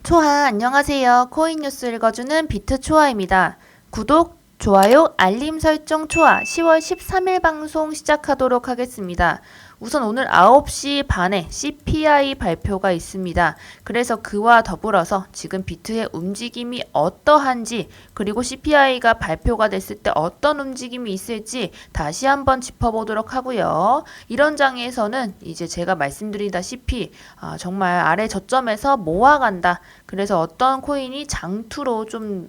초하 안녕하세요. 코인 뉴스 읽어주는 비트초하입니다. 구독, 좋아요, 알림 설정 초하 10월 13일 방송 시작하도록 하겠습니다. 우선 오늘 9시 반에 CPI 발표가 있습니다. 그래서 그와 더불어서 지금 비트의 움직임이 어떠한지, 그리고 CPI가 발표가 됐을 때 어떤 움직임이 있을지 다시 한번 짚어보도록 하고요. 이런 장에서는 이제 제가 말씀드리다시피 정말 아래 저점에서 모아간다. 그래서 어떤 코인이 장투로 좀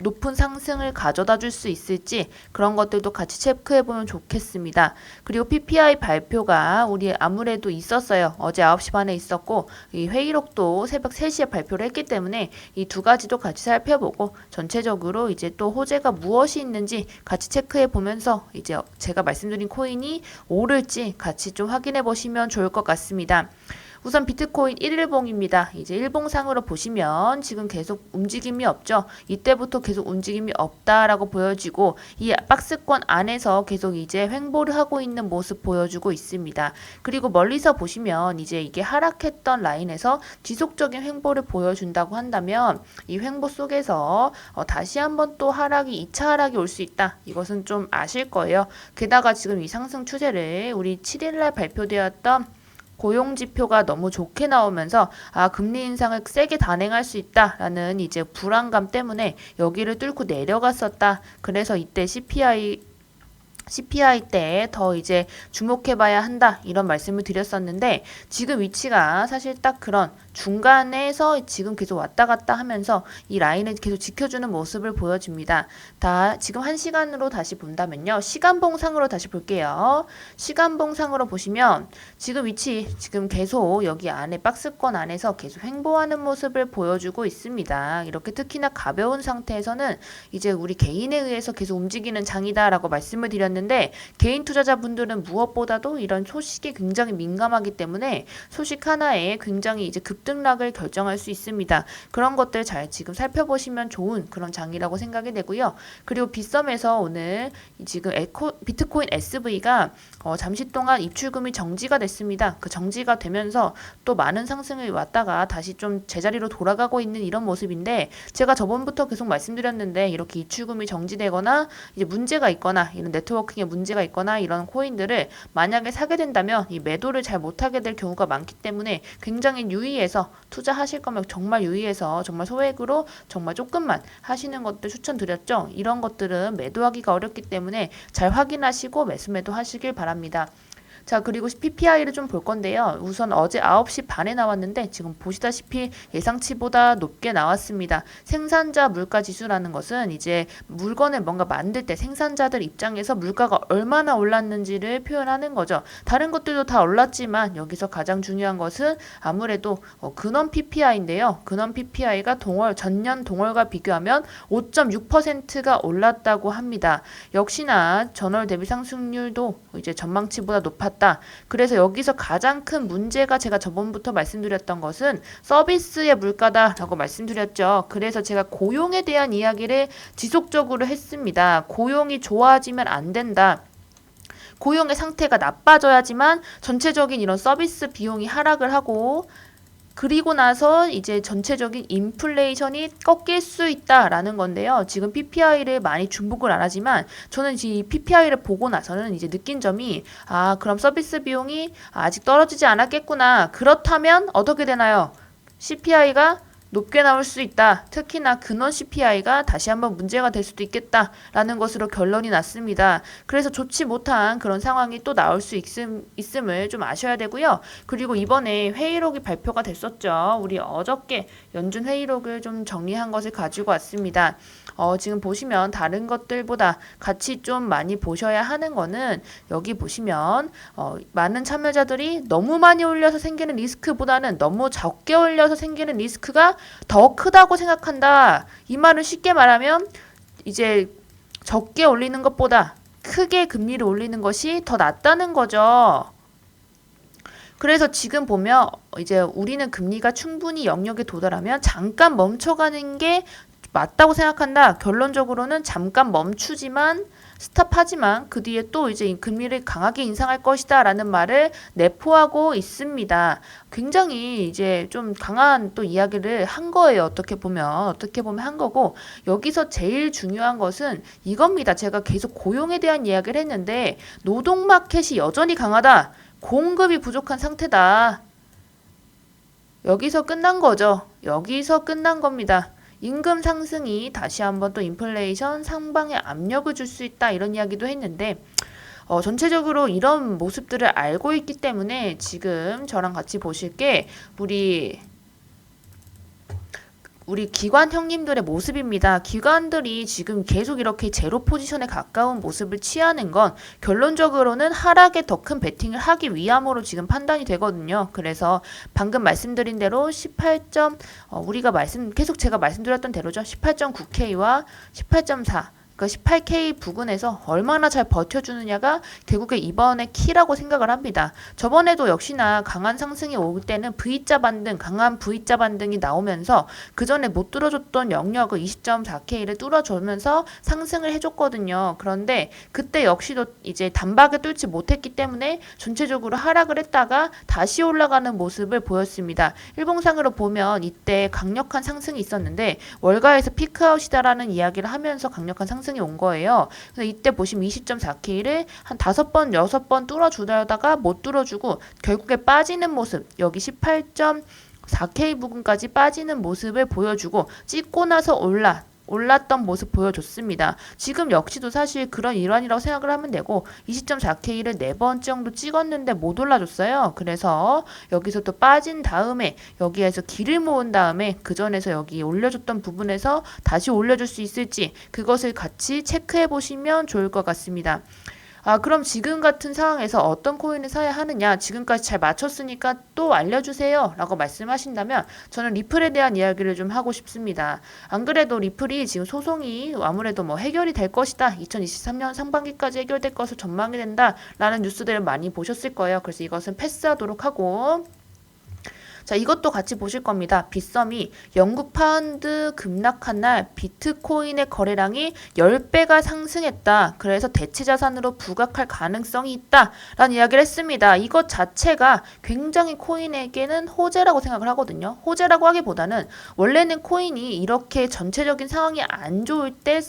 높은 상승을 가져다 줄 수 있을지 그런 것들도 같이 체크해보면 좋겠습니다. 그리고 PPI 발표가 우리 아무래도 있었어요. 어제 9시 반에 있었고 이 회의록도 새벽 3시에 발표를 했기 때문에 이 두 가지도 같이 살펴보고 전체적으로 이제 또 호재가 무엇이 있는지 같이 체크해보면서 이제 제가 말씀드린 코인이 오를지 같이 좀 확인해 보시면 좋을 것 같습니다. 우선 비트코인 1일봉입니다. 이제 일봉상으로 보시면 지금 계속 움직임이 없죠. 이때부터 계속 움직임이 없다라고 보여지고 이 박스권 안에서 계속 이제 횡보를 하고 있는 모습 보여주고 있습니다. 그리고 멀리서 보시면 이제 이게 하락했던 라인에서 지속적인 횡보를 보여준다고 한다면 이 횡보 속에서 다시 한번 또 하락이 2차 하락이 올 수 있다. 이것은 좀 아실 거예요. 게다가 지금 이 상승 추세를 우리 7일날 발표되었던 고용지표가 너무 좋게 나오면서 금리 인상을 세게 단행할 수 있다라는 이제 불안감 때문에 여기를 뚫고 내려갔었다. 그래서 이때 CPI 때 더 이제 주목해봐야 한다 이런 말씀을 드렸었는데 지금 위치가 사실 딱 그런 중간에서 지금 계속 왔다 갔다 하면서 이 라인을 계속 지켜주는 모습을 보여줍니다. 지금 1시간으로 다시 본다면요. 시간봉상으로 다시 볼게요. 시간봉상으로 보시면 지금 위치 지금 계속 여기 안에 박스권 안에서 계속 횡보하는 모습을 보여주고 있습니다. 이렇게 특히나 가벼운 상태에서는 이제 우리 개인에 의해서 계속 움직이는 장이다라고 말씀을 드렸는데 개인 투자자분들은 무엇보다도 이런 소식에 굉장히 민감하기 때문에 소식 하나에 굉장히 이제 급등락을 결정할 수 있습니다. 그런 것들 잘 지금 살펴보시면 좋은 그런 장이라고 생각이 되고요. 그리고 빗썸에서 오늘 지금 비트코인 SV가 잠시 동안 입출금이 정지가 됐습니다. 그 정지가 되면서 또 많은 상승을 왔다가 다시 좀 제자리로 돌아가고 있는 이런 모습인데 제가 저번부터 계속 말씀드렸는데 이렇게 입출금이 정지되거나 이제 문제가 있거나 이런 네트워킹에 문제가 있거나 이런 코인들을 만약에 사게 된다면 이 매도를 잘 못하게 될 경우가 많기 때문에 굉장히 유의해서 투자하실 거면 정말 유의해서 정말 소액으로 정말 조금만 하시는 것들 추천드렸죠. 이런 것들은 매도하기가 어렵기 때문에 잘 확인하시고 매수 하시길 바랍니다. 자, 그리고 PPI를 좀 볼 건데요. 우선 어제 9시 반에 나왔는데 지금 보시다시피 예상치보다 높게 나왔습니다. 생산자 물가 지수라는 것은 이제 물건을 뭔가 만들 때 생산자들 입장에서 물가가 얼마나 올랐는지를 표현하는 거죠. 다른 것들도 다 올랐지만 여기서 가장 중요한 것은 아무래도 근원 PPI인데요. 근원 PPI가 전년 동월과 비교하면 5.6%가 올랐다고 합니다. 역시나 전월 대비 상승률도 이제 전망치보다 높았다. 그래서 여기서 가장 큰 문제가 제가 저번부터 말씀드렸던 것은 서비스의 물가다라고 말씀드렸죠. 그래서 제가 고용에 대한 이야기를 지속적으로 했습니다. 고용이 좋아지면 안 된다. 고용의 상태가 나빠져야지만 전체적인 이런 서비스 비용이 하락을 하고 그리고 나서 이제 전체적인 인플레이션이 꺾일 수 있다라는 건데요. 지금 PPI를 많이 중복을 안 하지만 저는 이 PPI를 보고 나서는 이제 느낀 점이 그럼 서비스 비용이 아직 떨어지지 않았겠구나. 그렇다면 어떻게 되나요? CPI가 높게 나올 수 있다. 특히나 근원 CPI가 다시 한번 문제가 될 수도 있겠다라는 것으로 결론이 났습니다. 그래서 좋지 못한 그런 상황이 또 나올 수 있음을 좀 아셔야 되고요. 그리고 이번에 회의록이 발표가 됐었죠. 우리 어저께 연준 회의록을 좀 정리한 것을 가지고 왔습니다. 지금 보시면 다른 것들보다 같이 좀 많이 보셔야 하는 거는 여기 보시면 많은 참여자들이 너무 많이 올려서 생기는 리스크보다는 너무 적게 올려서 생기는 리스크가 더 크다고 생각한다. 이 말은 쉽게 말하면 이제 적게 올리는 것보다 크게 금리를 올리는 것이 더 낫다는 거죠. 그래서 지금 보면 이제 우리는 금리가 충분히 영역에 도달하면 잠깐 멈춰가는 게 맞다고 생각한다. 결론적으로는 잠깐 멈추지만 스탑하지만 그 뒤에 또 이제 금리를 강하게 인상할 것이다 라는 말을 내포하고 있습니다. 굉장히 이제 좀 강한 또 이야기를 한 거예요. 어떻게 보면 한 거고, 여기서 제일 중요한 것은 이겁니다. 제가 계속 고용에 대한 이야기를 했는데 노동 마켓이 여전히 강하다. 공급이 부족한 상태다. 여기서 끝난 거죠. 여기서 끝난 겁니다. 임금 상승이 다시 한번 또 인플레이션 상방에 압력을 줄 수 있다 이런 이야기도 했는데, 전체적으로 이런 모습들을 알고 있기 때문에 지금 저랑 같이 보실 게 우리 기관 형님들의 모습입니다. 기관들이 지금 계속 이렇게 제로 포지션에 가까운 모습을 취하는 건 결론적으로는 하락에 더 큰 베팅을 하기 위함으로 지금 판단이 되거든요. 그래서 방금 말씀드린 대로 18점, 계속 제가 말씀드렸던 대로죠. 18.9K와 18.4. 그 18K 부근에서 얼마나 잘 버텨주느냐가 결국에 이번에 키라고 생각을 합니다. 저번에도 역시나 강한 상승이 올 때는 V자 반등, 강한 V자 반등이 나오면서 그 전에 못 뚫어줬던 영역을 20.4K를 뚫어주면서 상승을 해줬거든요. 그런데 그때 역시도 이제 단박에 뚫지 못했기 때문에 전체적으로 하락을 했다가 다시 올라가는 모습을 보였습니다. 일봉상으로 보면 이때 강력한 상승이 있었는데 월가에서 피크아웃이다라는 이야기를 하면서 강력한 상승이 온 거예요. 그래서 이때 보시면 20.4K를 한 5번, 6번 뚫어주다가 못 뚫어주고 결국에 빠지는 모습, 여기 18.4K 부근까지 빠지는 모습을 보여주고 찍고 나서 올랐던 모습 보여줬습니다. 지금 역시도 사실 그런 일환이라고 생각을 하면 되고 20.4K를 4번 정도 찍었는데 못 올라줬어요. 그래서 여기서 또 빠진 다음에 여기에서 길을 모은 다음에 그 전에서 여기 올려줬던 부분에서 다시 올려줄 수 있을지 그것을 같이 체크해 보시면 좋을 것 같습니다. 그럼 지금 같은 상황에서 어떤 코인을 사야 하느냐, 지금까지 잘 맞췄으니까 또 알려주세요 라고 말씀하신다면 저는 리플에 대한 이야기를 좀 하고 싶습니다. 안 그래도 리플이 지금 소송이 아무래도 해결이 될 것이다, 2023년 상반기까지 해결될 것으로 전망이 된다 라는 뉴스들을 많이 보셨을 거예요. 그래서 이것은 패스하도록 하고, 자, 이것도 같이 보실 겁니다. 빗썸이 영국 파운드 급락한 날 비트코인의 거래량이 10배가 상승했다. 그래서 대체 자산으로 부각할 가능성이 있다. 라는 이야기를 했습니다. 이것 자체가 굉장히 코인에게는 호재라고 생각을 하거든요. 호재라고 하기보다는 원래는 코인이 이렇게 전체적인 상황이 안 좋을 때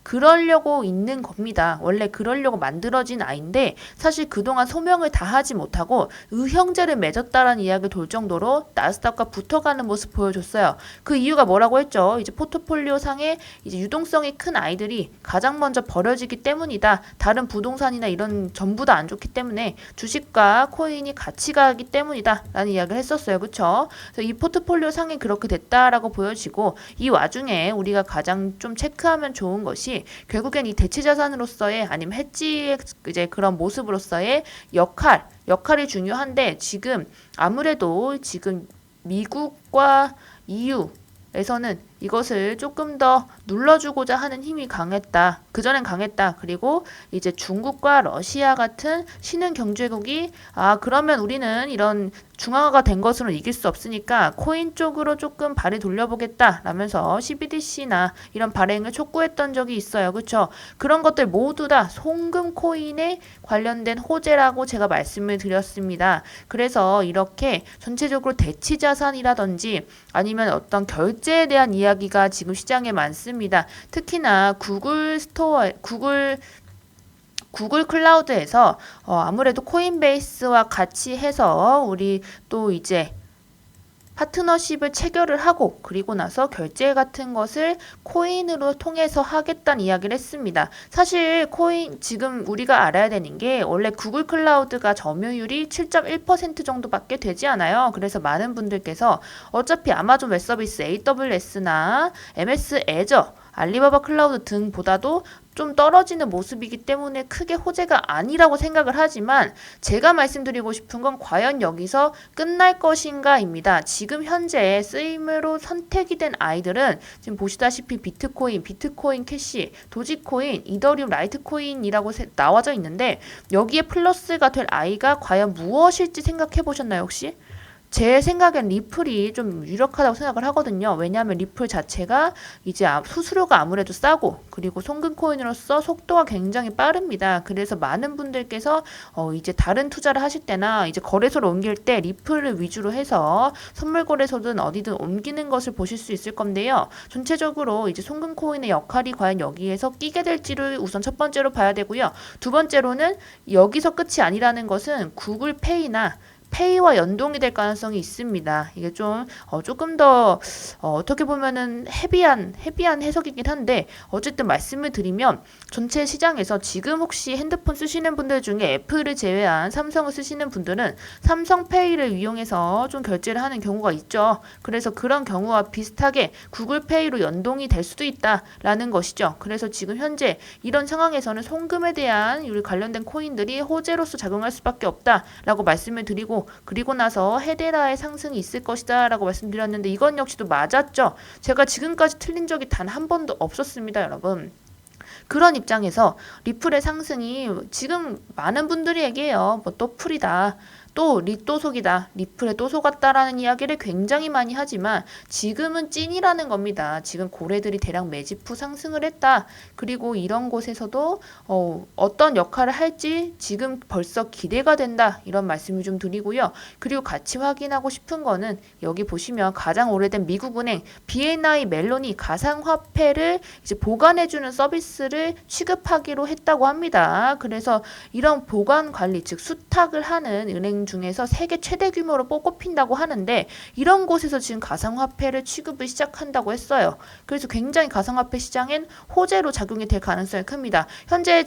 그러려고 있는 겁니다. 원래 그러려고 만들어진 아이인데 사실 그동안 소명을 다 하지 못하고 의형제를 맺었다라는 이야기를 돌 정도로 나스닥과 붙어가는 모습 보여줬어요. 그 이유가 뭐라고 했죠? 이제 포트폴리오 상에 이제 유동성이 큰 아이들이 가장 먼저 버려지기 때문이다. 다른 부동산이나 이런 전부 다 안 좋기 때문에 주식과 코인이 같이 가기 때문이다. 라는 이야기를 했었어요. 그쵸? 그래서 이 포트폴리오 상에 그렇게 됐다라고 보여지고, 이 와중에 우리가 가장 좀 체크하면 좋은 것이 결국엔 이 대체 자산으로서의 아니면 해지의 이제 그런 모습으로서의 역할이 중요한데, 지금 아무래도 지금 미국과 EU에서는 이것을 조금 더 눌러주고자 하는 힘이 강했다. 그전엔 강했다. 그리고 이제 중국과 러시아 같은 신흥 경제국이 그러면 우리는 이런 중앙화가 된 것으로 이길 수 없으니까 코인 쪽으로 조금 발을 돌려보겠다 라면서 CBDC나 이런 발행을 촉구했던 적이 있어요. 그렇죠? 그런 것들 모두 다 송금 코인에 관련된 호재라고 제가 말씀을 드렸습니다. 그래서 이렇게 전체적으로 대치 자산이라든지 아니면 어떤 결제에 대한 이야기가 지금 시장에 많습니다. 특히나 구글 클라우드에서 아무래도 코인베이스와 같이 해서 우리 또 이제 파트너십을 체결을 하고 그리고 나서 결제 같은 것을 코인으로 통해서 하겠다는 이야기를 했습니다. 사실 코인 지금 우리가 알아야 되는 게 원래 구글 클라우드가 점유율이 7.1% 정도밖에 되지 않아요. 그래서 많은 분들께서 어차피 아마존 웹 서비스 AWS나 MS 애저 알리바바 클라우드 등보다도 좀 떨어지는 모습이기 때문에 크게 호재가 아니라고 생각을 하지만 제가 말씀드리고 싶은 건 과연 여기서 끝날 것인가입니다. 지금 현재 쓰임으로 선택이 된 아이들은 지금 보시다시피 비트코인 캐시, 도지코인, 이더리움 라이트코인이라고 나와져 있는데 여기에 플러스가 될 아이가 과연 무엇일지 생각해 보셨나요 혹시? 제 생각엔 리플이 좀 유력하다고 생각을 하거든요. 왜냐하면 리플 자체가 이제 수수료가 아무래도 싸고 그리고 송금코인으로서 속도가 굉장히 빠릅니다. 그래서 많은 분들께서 이제 다른 투자를 하실 때나 이제 거래소를 옮길 때 리플을 위주로 해서 선물 거래소든 어디든 옮기는 것을 보실 수 있을 건데요. 전체적으로 이제 송금코인의 역할이 과연 여기에서 끼게 될지를 우선 첫 번째로 봐야 되고요. 두 번째로는 여기서 끝이 아니라는 것은 구글페이나 페이와 연동이 될 가능성이 있습니다. 이게 좀 조금 더 어떻게 보면은 헤비한 해석이긴 한데 어쨌든 말씀을 드리면 전체 시장에서 지금 혹시 핸드폰 쓰시는 분들 중에 애플을 제외한 삼성을 쓰시는 분들은 삼성페이를 이용해서 좀 결제를 하는 경우가 있죠. 그래서 그런 경우와 비슷하게 구글페이로 연동이 될 수도 있다라는 것이죠. 그래서 지금 현재 이런 상황에서는 송금에 대한 우리 관련된 코인들이 호재로서 작용할 수밖에 없다라고 말씀을 드리고 그리고 나서 헤데라의 상승이 있을 것이다 라고 말씀드렸는데 이건 역시도 맞았죠. 제가 지금까지 틀린 적이 단 한 번도 없었습니다, 여러분. 그런 입장에서 리플의 상승이 지금 많은 분들이 얘기해요. 뭐 또 풀이다. 또 속이다. 리플에 또 속았다라는 이야기를 굉장히 많이 하지만 지금은 찐이라는 겁니다. 지금 고래들이 대량 매집 후 상승을 했다. 그리고 이런 곳에서도 어떤 역할을 할지 지금 벌써 기대가 된다. 이런 말씀을 좀 드리고요. 그리고 같이 확인하고 싶은 거는 여기 보시면 가장 오래된 미국은행 BNI 멜론이 가상화폐를 이제 보관해주는 서비스를 취급하기로 했다고 합니다. 그래서 이런 보관 관리, 즉 수탁을 하는 은행 중에서 세계 최대 규모로 꼽힌다고 하는데 이런 곳에서 지금 가상화폐를 취급을 시작한다고 했어요. 그래서 굉장히 가상화폐 시장엔 호재로 작용이 될 가능성이 큽니다. 현재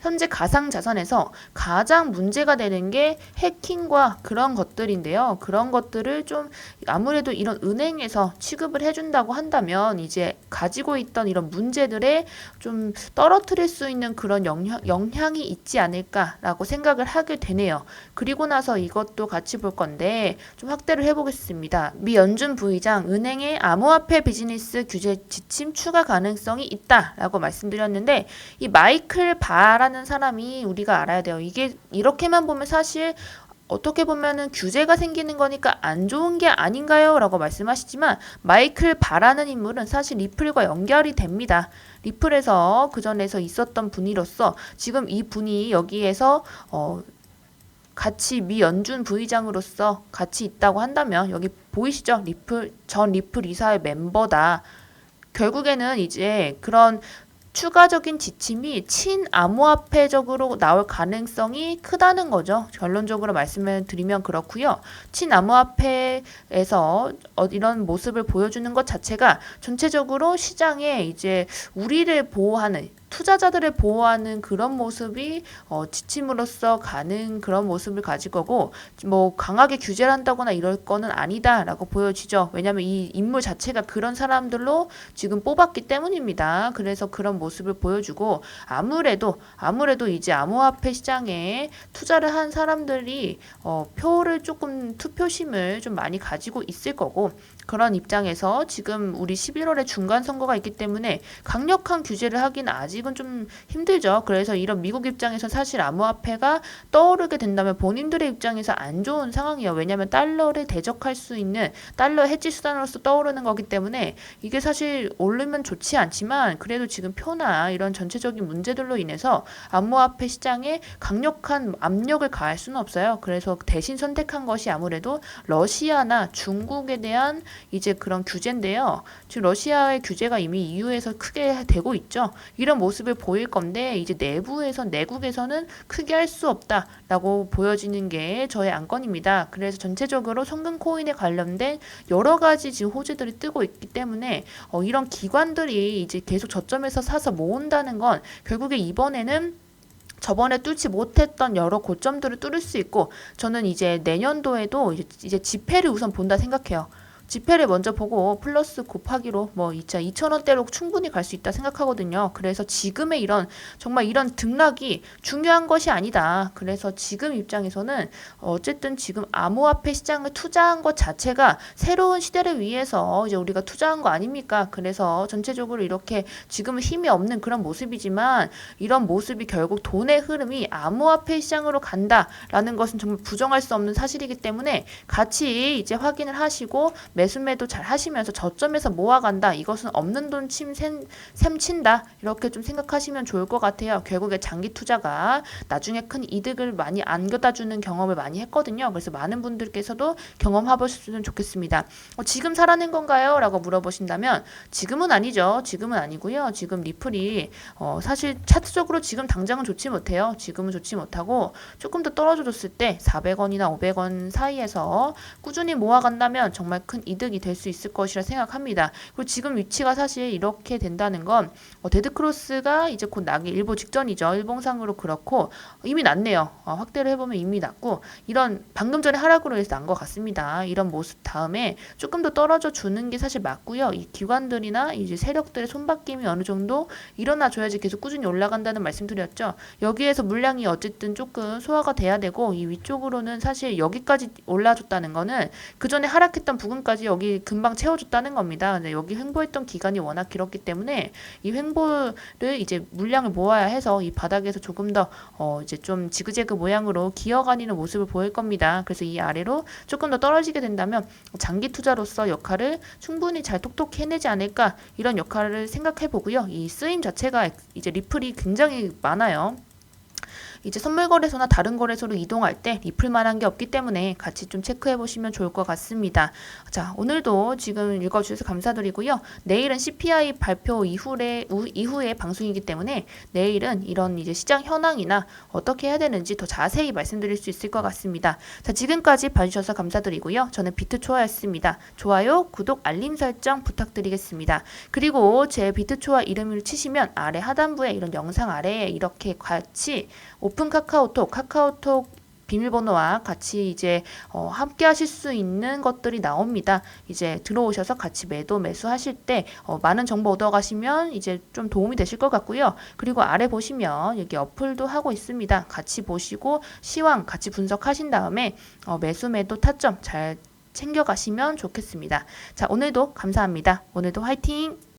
현재 가상자산에서 가장 문제가 되는 게 해킹과 그런 것들인데요. 그런 것들을 좀 아무래도 이런 은행에서 취급을 해준다고 한다면 이제 가지고 있던 이런 문제들에 좀 떨어뜨릴 수 있는 그런 영향이 있지 않을까라고 생각을 하게 되네요. 그리고 나서 이것도 같이 볼 건데 좀 확대를 해보겠습니다. 미 연준 부의장 은행의 암호화폐 비즈니스 규제 지침 추가 가능성이 있다라고 말씀드렸는데 이 마이클 바라는 사람이 우리가 알아야 돼요. 이게 이렇게만 보면 사실 어떻게 보면은 규제가 생기는 거니까 안 좋은 게 아닌가요? 라고 말씀하시지만 마이클 바라는 인물은 사실 리플과 연결이 됩니다. 리플에서 그전에서 있었던 분이로서 지금 이 분이 여기에서 같이 미 연준 부의장으로서 같이 있다고 한다면 여기 보이시죠? 전 리플 이사의 멤버다. 결국에는 이제 그런 추가적인 지침이 친암호화폐적으로 나올 가능성이 크다는 거죠. 결론적으로 말씀을 드리면 그렇고요. 친암호화폐에서 이런 모습을 보여주는 것 자체가 전체적으로 시장에 이제 우리를 보호하는 투자자들을 보호하는 그런 모습이 지침으로서 가는 그런 모습을 가질 거고 뭐 강하게 규제를 한다거나 이럴 거는 아니다라고 보여지죠. 왜냐하면 이 인물 자체가 그런 사람들로 지금 뽑았기 때문입니다. 그래서 그런 모습을 보여주고 아무래도 이제 암호화폐 시장에 투자를 한 사람들이 표를 조금 투표심을 좀 많이 가지고 있을 거고 그런 입장에서 지금 우리 11월에 중간 선거가 있기 때문에 강력한 규제를 하기는 아직은 좀 힘들죠. 그래서 이런 미국 입장에서 사실 암호화폐가 떠오르게 된다면 본인들의 입장에서 안 좋은 상황이에요. 왜냐하면 달러를 대적할 수 있는 달러 해지 수단으로서 떠오르는 거기 때문에 이게 사실 오르면 좋지 않지만 그래도 지금 표나 이런 전체적인 문제들로 인해서 암호화폐 시장에 강력한 압력을 가할 수는 없어요. 그래서 대신 선택한 것이 아무래도 러시아나 중국에 대한 이제 그런 규제인데요. 지금 러시아의 규제가 이미 EU에서 크게 되고 있죠. 이런 모습을 보일 건데 이제 내국에서는 크게 할 수 없다라고 보여지는 게 저의 안건입니다. 그래서 전체적으로 송금 코인에 관련된 여러 가지 지금 호재들이 뜨고 있기 때문에 이런 기관들이 이제 계속 저점에서 사서 모은다는 건 결국에 이번에는 저번에 뚫지 못했던 여러 고점들을 뚫을 수 있고 저는 이제 내년도에도 이제 지폐를 우선 본다 생각해요. 지폐를 먼저 보고 플러스 곱하기로 뭐 2,000원대로 충분히 갈 수 있다 생각하거든요. 그래서 지금의 정말 이런 등락이 중요한 것이 아니다. 그래서 지금 입장에서는 어쨌든 지금 암호화폐 시장을 투자한 것 자체가 새로운 시대를 위해서 이제 우리가 투자한 거 아닙니까? 그래서 전체적으로 이렇게 지금은 힘이 없는 그런 모습이지만 이런 모습이 결국 돈의 흐름이 암호화폐 시장으로 간다라는 것은 정말 부정할 수 없는 사실이기 때문에 같이 이제 확인을 하시고 매수 매도 잘 하시면서 저점에서 모아간다. 이것은 없는 돈 샘친다. 이렇게 좀 생각하시면 좋을 것 같아요. 결국에 장기 투자가 나중에 큰 이득을 많이 안겨다 주는 경험을 많이 했거든요. 그래서 많은 분들께서도 경험해보셨으면 좋겠습니다. 지금 사라는 건가요? 라고 물어보신다면 지금은 아니죠. 지금은 아니고요. 지금 리플이 사실 차트적으로 지금 당장은 좋지 못해요. 지금은 좋지 못하고 조금 더 떨어져 줬을 때 400원이나 500원 사이에서 꾸준히 모아간다면 정말 큰 이득이 될 수 있을 것이라 생각합니다. 그리고 지금 위치가 사실 이렇게 된다는 건 데드크로스가 이제 곧 나기 일보 직전이죠. 일봉상으로 그렇고 이미 났네요. 확대를 해보면 이미 났고 이런 방금 전에 하락으로 해서 난 것 같습니다. 이런 모습 다음에 조금 더 떨어져 주는 게 사실 맞고요. 이 기관들이나 이제 세력들의 손바뀜이 어느 정도 일어나줘야지 계속 꾸준히 올라간다는 말씀드렸죠. 여기에서 물량이 어쨌든 조금 소화가 돼야 되고 이 위쪽으로는 사실 여기까지 올라줬다는 거는 그 전에 하락했던 부분까지 여기 금방 채워줬다는 겁니다. 근데 여기 횡보했던 기간이 워낙 길었기 때문에 이 횡보를 이제 물량을 모아야 해서 이 바닥에서 조금 더 이제 좀 지그재그 모양으로 기어가는 모습을 보일 겁니다. 그래서 이 아래로 조금 더 떨어지게 된다면 장기 투자로서 역할을 충분히 잘 톡톡히 해내지 않을까 이런 역할을 생각해 보고요. 이 쓰임 자체가 이제 리플이 굉장히 많아요. 이제 선물 거래소나 다른 거래소로 이동할 때 리플만한 게 없기 때문에 같이 좀 체크해 보시면 좋을 것 같습니다. 자, 오늘도 지금 읽어주셔서 감사드리고요. 내일은 CPI 발표 이후에 방송이기 때문에 내일은 이런 이제 시장 현황이나 어떻게 해야 되는지 더 자세히 말씀드릴 수 있을 것 같습니다. 자, 지금까지 봐주셔서 감사드리고요. 저는 비트초아였습니다. 좋아요, 구독, 알림 설정 부탁드리겠습니다. 그리고 제 비트초아 이름을 치시면 아래 하단부에 이런 영상 아래에 이렇게 같이 오픈 카카오톡 비밀번호와 같이 이제 함께 하실 수 있는 것들이 나옵니다. 이제 들어오셔서 같이 매수 하실 때 많은 정보 얻어 가시면 이제 좀 도움이 되실 것 같고요. 그리고 아래 보시면 여기 어플도 하고 있습니다. 같이 보시고 시황 같이 분석하신 다음에 매수 매도 타점 잘 챙겨 가시면 좋겠습니다. 자, 오늘도 감사합니다. 오늘도 화이팅!